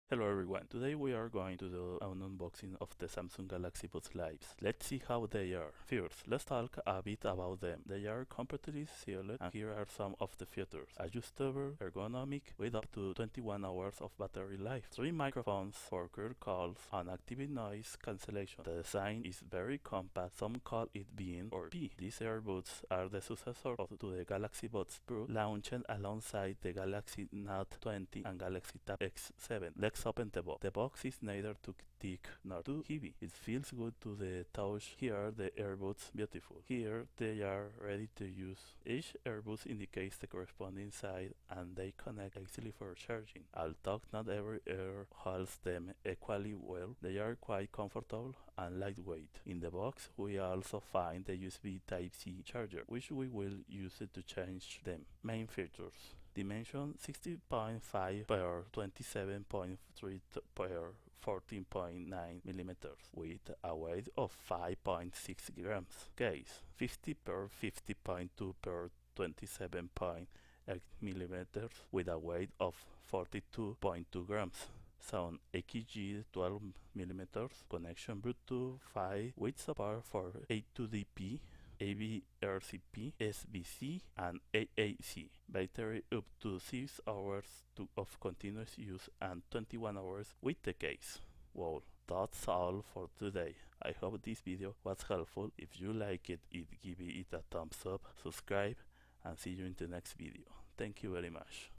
Hello everyone, today we are going to do an unboxing of the Samsung Galaxy Buds Lives. Let's see how they are. First, let's talk a bit about them. They are completely sealed and here are some of the features. Adjustable, ergonomic, with up to 21 hours of battery life. 3 microphones for clear calls and active noise cancellation. The design is very compact, some call it Bean or P. These earbuds are the successor to the Galaxy Buds Pro, launched alongside the Galaxy Note 20 and Galaxy Tab X7. Let's open the box. The box is neither too thick nor too heavy. It feels good to the touch. Here the earbuds beautiful. Here they are ready to use. Each earbud indicates the corresponding side and they connect easily for charging. Although not every ear holds them equally well, they are quite comfortable and lightweight. In the box we also find the USB Type-C charger, which we will use it to change them. Main features: dimension 60.5 per 27.3 per 14.9 millimeters with a weight of 5.6 grams. Case 50 per 50.2 per 27.8 millimeters with a weight of 42.2 grams. Sound EKG 12 millimeters. Connection Bluetooth 5 with support for A2DP, AVRCP, SBC, and AAC. Battery up to 6 hours of continuous use and 21 hours with the case. Well, that's all for today. I hope this video was helpful. If you like it, give it a thumbs up, subscribe, and see you in the next video. Thank you very much.